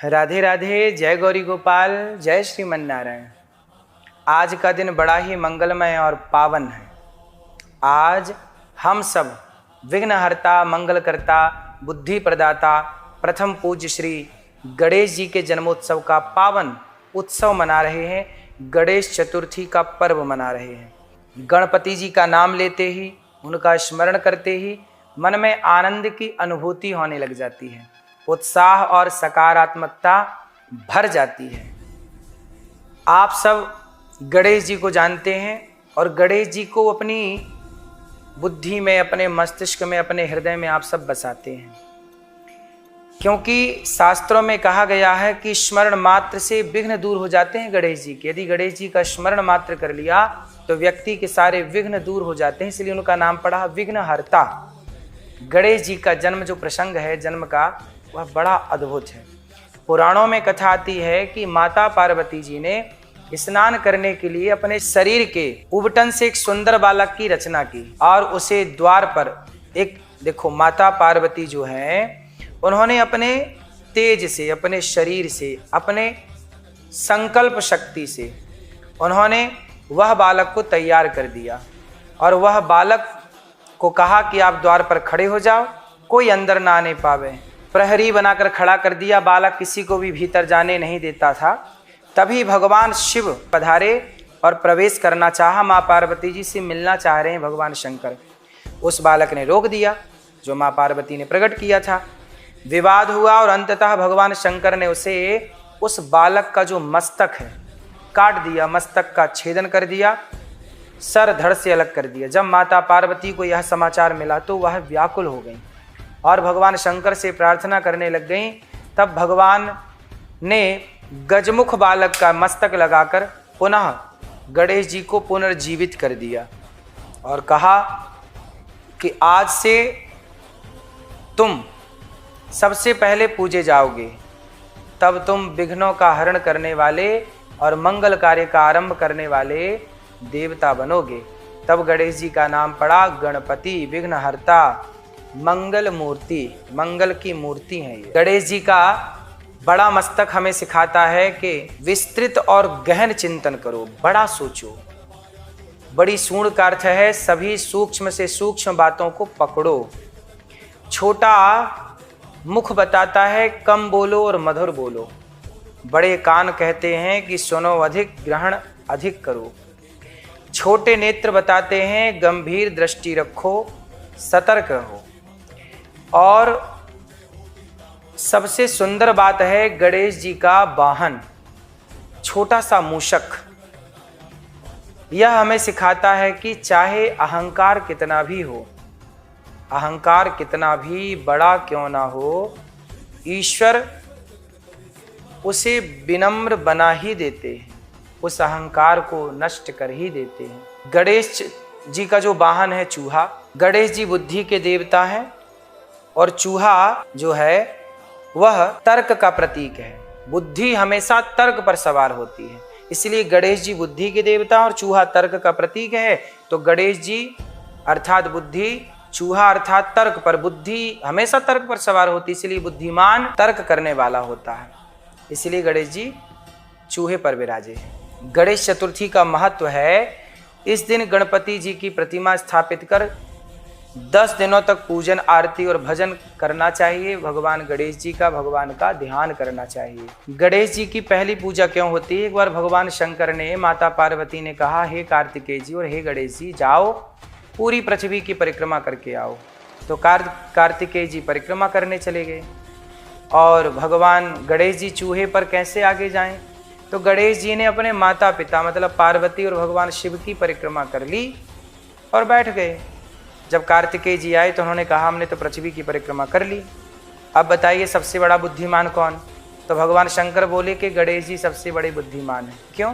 राधे राधे, जय गौरी गोपाल, जय श्रीमन नारायण। आज का दिन बड़ा ही मंगलमय और पावन है। आज हम सब विघ्नहर्ता, मंगलकर्ता, बुद्धि प्रदाता प्रथम पूज्य श्री गणेश जी के जन्मोत्सव का पावन उत्सव मना रहे हैं। गणेश चतुर्थी का पर्व मना रहे हैं। गणपति जी का नाम लेते ही, उनका स्मरण करते ही मन में आनंद की अनुभूति होने लग जाती है, उत्साह और सकारात्मकता भर जाती है। आप सब गणेश जी को जानते हैं और गणेश जी को अपनी बुद्धि में, अपने मस्तिष्क में, अपने हृदय में आप सब बसाते हैं, क्योंकि शास्त्रों में कहा गया है कि स्मरण मात्र से विघ्न दूर हो जाते हैं गणेश जी के। यदि गणेश जी का स्मरण मात्र कर लिया तो व्यक्ति के सारे विघ्न दूर हो जाते हैं, इसलिए उनका नाम पड़ा विघ्नहर्ता। गणेश जी का जन्म जो प्रसंग है, जन्म का, वह बड़ा अद्भुत है। पुराणों में कथा आती है कि माता पार्वती जी ने स्नान करने के लिए अपने शरीर के उबटन से एक सुंदर बालक की रचना की और उसे द्वार पर एक, देखो माता पार्वती जो है, उन्होंने अपने तेज से, अपने शरीर से, अपने संकल्प शक्ति से उन्होंने वह बालक को तैयार कर दिया और वह बालक को कहा कि आप द्वार पर खड़े हो जाओ, कोई अंदर ना आने पावे। प्रहरी बनाकर खड़ा कर दिया, बालक किसी को भी भीतर जाने नहीं देता था। तभी भगवान शिव पधारे और प्रवेश करना चाहा, माँ पार्वती जी से मिलना चाह रहे हैं भगवान शंकर। उस बालक ने रोक दिया जो माँ पार्वती ने प्रकट किया था। विवाद हुआ और अंततः भगवान शंकर ने उसे, उस बालक का जो मस्तक है, काट दिया, मस्तक का छेदन कर दिया, सर धड़ से अलग कर दिया। जब माता पार्वती को यह समाचार मिला तो वह व्याकुल हो गई और भगवान शंकर से प्रार्थना करने लग गई। तब भगवान ने गजमुख बालक का मस्तक लगाकर पुनः गणेश जी को पुनर्जीवित कर दिया और कहा कि आज से तुम सबसे पहले पूजे जाओगे, तब तुम विघ्नों का हरण करने वाले और मंगल कार्य का आरंभ करने वाले देवता बनोगे। तब गणेश जी का नाम पड़ा गणपति, विघ्नहर्ता, मंगल मूर्ति, मंगल की मूर्ति है ये। गणेश जी का बड़ा मस्तक हमें सिखाता है कि विस्तृत और गहन चिंतन करो, बड़ा सोचो। बड़ी सूंढ़ का अर्थ है सभी सूक्ष्म से सूक्ष्म बातों को पकड़ो। छोटा मुख बताता है कम बोलो और मधुर बोलो। बड़े कान कहते हैं कि सुनो अधिक, ग्रहण अधिक करो। छोटे नेत्र बताते हैं गंभीर दृष्टि रखो, सतर्क रहो। और सबसे सुंदर बात है गणेश जी का वाहन, छोटा सा मूषक। यह हमें सिखाता है कि चाहे अहंकार कितना भी हो, अहंकार कितना भी बड़ा क्यों ना हो, ईश्वर उसे विनम्र बना ही देते हैं, उस अहंकार को नष्ट कर ही देते हैं। गणेश जी का जो वाहन है चूहा, गणेश जी बुद्धि के देवता हैं और चूहा जो है वह तर्क का प्रतीक है। बुद्धि हमेशा तर्क पर सवार होती है, इसलिए गणेश जी बुद्धि के देवता और चूहा तर्क का प्रतीक है। तो गणेश जी अर्थात बुद्धि, चूहा अर्थात तर्क पर। बुद्धि हमेशा तर्क पर सवार होती है, इसलिए बुद्धिमान तर्क करने वाला होता है, इसलिए गणेश जी चूहे पर विराजे। गणेश चतुर्थी का महत्व है, इस दिन गणपति जी की प्रतिमा स्थापित कर 10 दिनों तक पूजन, आरती और भजन करना चाहिए। भगवान गणेश जी का, भगवान का ध्यान करना चाहिए। गणेश जी की पहली पूजा क्यों होती है? एक बार भगवान शंकर ने, माता पार्वती ने कहा, हे कार्तिकेय जी और हे गणेश जी, जाओ पूरी पृथ्वी की परिक्रमा करके आओ। तो कार्तिकेय जी परिक्रमा करने चले गए और भगवान गणेश जी चूहे पर कैसे आगे जाएं? तो गणेश जी ने अपने माता पिता मतलब पार्वती और भगवान शिव की परिक्रमा कर ली और बैठ गए। जब कार्तिकेय जी आए तो उन्होंने कहा, हमने तो पृथ्वी की परिक्रमा कर ली, अब बताइए सबसे बड़ा बुद्धिमान कौन? तो भगवान शंकर बोले कि गणेश जी सबसे बड़े बुद्धिमान हैं। क्यों?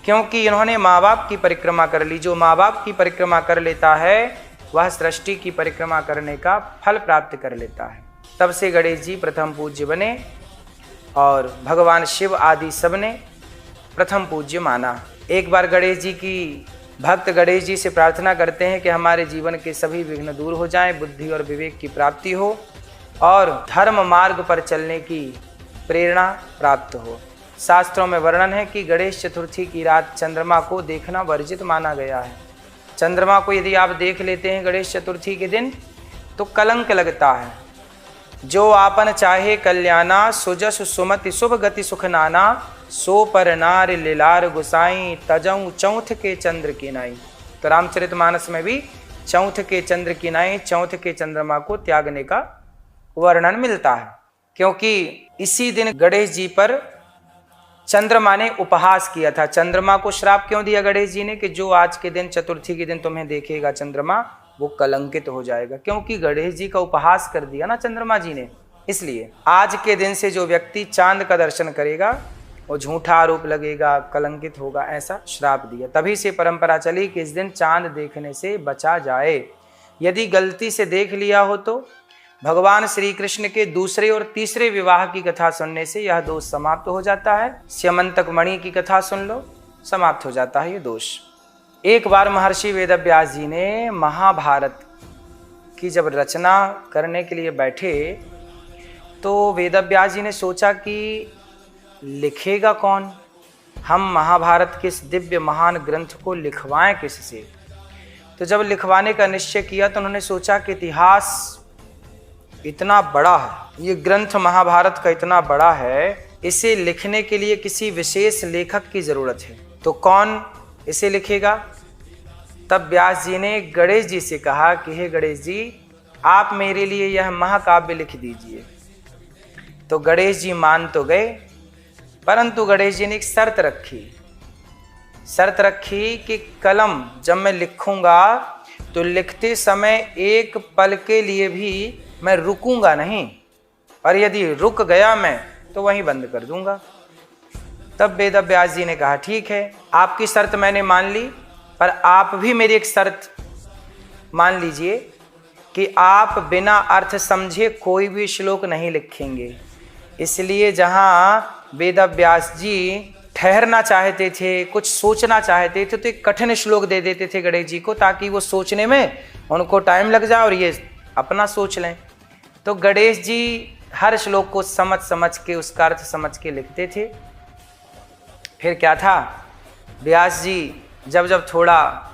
क्योंकि इन्होंने माँ बाप की परिक्रमा कर ली। जो माँ बाप की परिक्रमा कर लेता है वह सृष्टि की परिक्रमा करने का फल प्राप्त कर लेता है। तब से गणेश जी प्रथम पूज्य बने और भगवान शिव आदि सब ने प्रथम पूज्य माना। एक बार गणेश जी की भक्त गणेश जी से प्रार्थना करते हैं कि हमारे जीवन के सभी विघ्न दूर हो जाएं, बुद्धि और विवेक की प्राप्ति हो। और धर्म मार्ग पर चलने की प्रेरणा प्राप्त हो। शास्त्रों में वर्णन है कि गणेश चतुर्थी की रात चंद्रमा को देखना वर्जित माना गया है। चंद्रमा को यदि आप देख लेते हैं गणेश चतुर्थी के दिन तो कलंक लगता है। जो आपन चाहे कल्याणा, सुजस सुमति शुभ गति सुख नाना, सो पर नार लीलार गुसाई, तजऊ चौथ के चंद्र की नाई। तो रामचरितमानस में भी चौथ के चंद्र की नाई, चौथ के चंद्रमा को त्यागने का वर्णन मिलता है, क्योंकि इसी दिन गणेश जी पर चंद्रमा ने उपहास किया था। चंद्रमा को श्राप क्यों दिया गणेश जी ने कि जो आज के दिन चतुर्थी के दिन तुम्हें देखेगा चंद्रमा वो कलंकित हो जाएगा, क्योंकि गणेश जी का उपहास कर दिया ना चंद्रमा जी ने। इसलिए आज के दिन से जो व्यक्ति चांद का दर्शन करेगा वो झूठा आरोप लगेगा, कलंकित होगा, ऐसा श्राप दिया। तभी से परंपरा चली कि इस दिन चांद देखने से बचा जाए। यदि गलती से देख लिया हो तो भगवान श्री कृष्ण के दूसरे और तीसरे विवाह की कथा सुनने से यह दोष समाप्त हो जाता है। स्यमंतक मणि की कथा सुन लो, समाप्त हो जाता है ये दोष। एक बार महर्षि वेदव्यास जी ने महाभारत की जब रचना करने के लिए बैठे तो वेदव्यास जी ने सोचा कि लिखेगा कौन, हम महाभारत के इस दिव्य महान ग्रंथ को लिखवाएं किससे। तो जब लिखवाने का निश्चय किया तो उन्होंने सोचा कि इतिहास इतना बड़ा है, ये ग्रंथ महाभारत का इतना बड़ा है, इसे लिखने के लिए किसी विशेष लेखक की जरूरत है, तो कौन इसे लिखेगा। तब व्यास जी ने गणेश जी से कहा कि हे गणेश जी, आप मेरे लिए यह महाकाव्य लिख दीजिए। तो गणेश जी मान तो गए, परंतु गणेश जी ने एक शर्त रखी कि कलम जब मैं लिखूंगा तो लिखते समय एक पल के लिए भी मैं रुकूंगा नहीं, और यदि रुक गया मैं तो वहीं बंद कर दूंगा। तब वेदव्यास जी ने कहा ठीक है, आपकी शर्त मैंने मान ली, पर आप भी मेरी एक शर्त मान लीजिए कि आप बिना अर्थ समझे कोई भी श्लोक नहीं लिखेंगे। इसलिए जहाँ वेदव्यास जी ठहरना चाहते थे, कुछ सोचना चाहते थे, तो एक कठिन श्लोक दे देते थे गणेश जी को, ताकि वो सोचने में उनको टाइम लग जाए और ये अपना सोच लें। तो गणेश जी हर श्लोक को समझ के उसका अर्थ समझ के लिखते थे। फिर क्या था, व्यास जी जब थोड़ा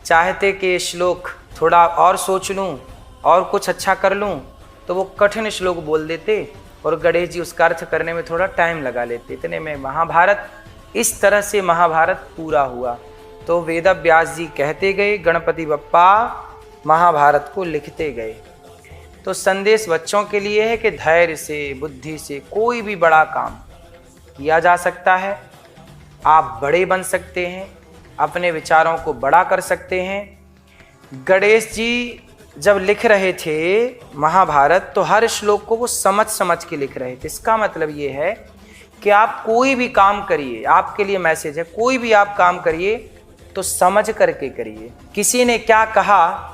चाहते कि श्लोक थोड़ा और सोच लूँ और कुछ अच्छा कर लूँ, तो वो कठिन श्लोक बोल देते और गणेश जी उसका अर्थ करने में थोड़ा टाइम लगा लेते। इतने में महाभारत, इस तरह से महाभारत पूरा हुआ। तो वेदव्यास जी कहते गए, गणपति बप्पा महाभारत को लिखते गए। तो संदेश बच्चों के लिए है कि धैर्य से, बुद्धि से कोई भी बड़ा काम किया जा सकता है। आप बड़े बन सकते हैं, अपने विचारों को बड़ा कर सकते हैं। गणेश जी जब लिख रहे थे महाभारत तो हर श्लोक को वो समझ के लिख रहे थे। इसका मतलब ये है कि आप कोई भी काम करिए, आपके लिए मैसेज है, कोई भी आप काम करिए तो समझ करके करिए। किसी ने क्या कहा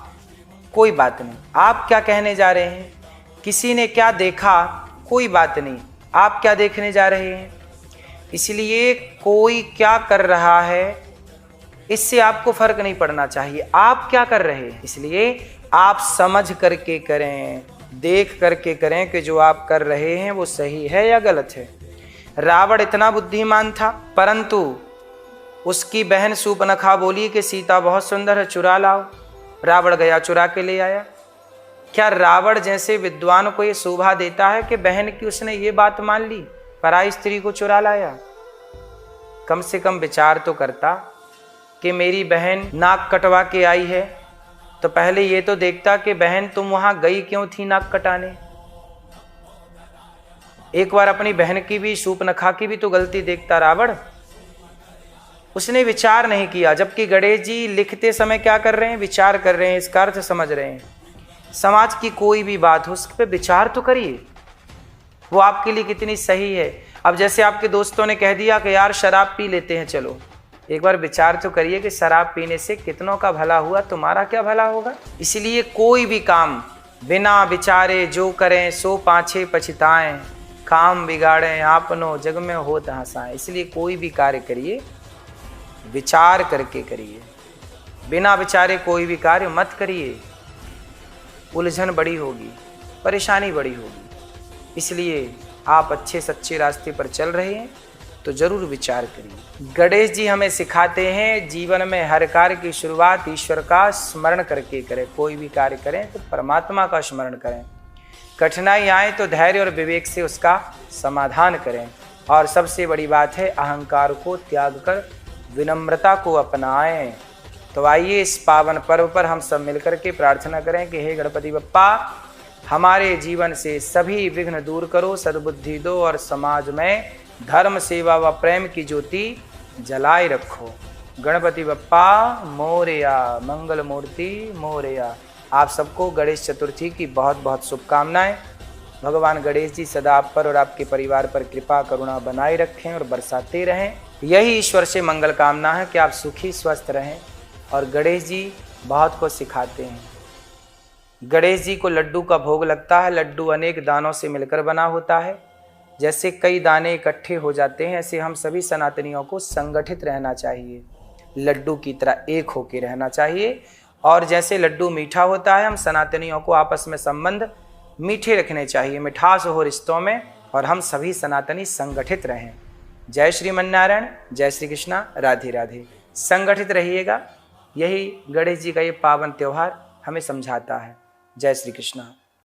कोई बात नहीं, आप क्या कहने जा रहे हैं। किसी ने क्या देखा कोई बात नहीं, आप क्या देखने जा रहे हैं। इसलिए कोई क्या कर रहा है इससे आपको फर्क नहीं पड़ना चाहिए, आप क्या कर रहे हैं। इसलिए आप समझ करके करें, देख करके करें कि जो आप कर रहे हैं वो सही है या गलत है। रावण इतना बुद्धिमान था, परंतु उसकी बहन शूर्पणखा बोली कि सीता बहुत सुंदर है, चुरा लाओ। रावण गया, चुरा के ले आया। क्या रावण जैसे विद्वान को ये शोभा देता है कि बहन की उसने ये बात मान ली, पराई स्त्री को चुरा लाया। कम से कम विचार तो करता कि मेरी बहन नाक कटवा के आई है, तो पहले ये तो देखता कि बहन तुम वहां गई क्यों थी नाक कटाने। एक बार अपनी बहन की भी, शूर्पणखा की भी तो गलती देखता रावण। उसने विचार नहीं किया, जबकि गणेश जी लिखते समय क्या कर रहे हैं, विचार कर रहे हैं, इसका अर्थ समझ रहे हैं। समाज की कोई भी बात हो उस पर विचार तो करिए, वो आपके लिए कितनी सही है। अब जैसे आपके दोस्तों ने कह दिया कि यार शराब पी लेते हैं, चलो एक बार विचार तो करिए कि शराब पीने से कितनों का भला हुआ, तुम्हारा क्या भला होगा। इसलिए कोई भी काम बिना विचारे जो करें सो पाछे पछताएं, काम बिगाड़ें आपनो जग में होत हंसाएं। इसलिए कोई भी कार्य करिए विचार करके करिए, बिना विचारे कोई भी कार्य मत करिए, उलझन बड़ी होगी। परेशानी बड़ी होगी। इसलिए आप अच्छे सच्चे रास्ते पर चल रहे हैं तो जरूर विचार करिए। गणेश जी हमें सिखाते हैं जीवन में हर कार्य की शुरुआत ईश्वर का स्मरण करके करें। कोई भी कार्य करें तो परमात्मा का स्मरण करें। कठिनाई आए तो धैर्य और विवेक से उसका समाधान करें। और सबसे बड़ी बात है अहंकार को त्याग कर विनम्रता को अपनाएं। तो आइए इस पावन पर्व पर हम सब मिलकर के प्रार्थना करें कि हे गणपति बप्पा, हमारे जीवन से सभी विघ्न दूर करो, सद्बुद्धि दो और समाज में धर्म सेवा व प्रेम की ज्योति जलाए रखो। गणपति बप्पा मोरया, मंगल मूर्ति मोरया। आप सबको गणेश चतुर्थी की बहुत बहुत शुभकामनाएं। भगवान गणेश जी सदा आप पर और आपके परिवार पर कृपा करुणा बनाए रखें और बरसाते रहें। यही ईश्वर से मंगल कामना है कि आप सुखी स्वस्थ रहें। और गणेश जी बहुत कुछ सिखाते हैं। गणेश जी को लड्डू का भोग लगता है। लड्डू अनेक दानों से मिलकर बना होता है। जैसे कई दाने इकट्ठे हो जाते हैं, ऐसे हम सभी सनातनियों को संगठित रहना चाहिए, लड्डू की तरह एक होकर रहना चाहिए। और जैसे लड्डू मीठा होता है, हम सनातनियों को आपस में संबंध मीठे रखने चाहिए, मिठास हो रिश्तों में, और हम सभी सनातनी संगठित रहें। जय श्रीमन्नारायण, जय श्री कृष्णा, राधे राधे। संगठित रहिएगा, यही गणेश जी का ये पावन त्यौहार हमें समझाता है। जय श्री कृष्णा।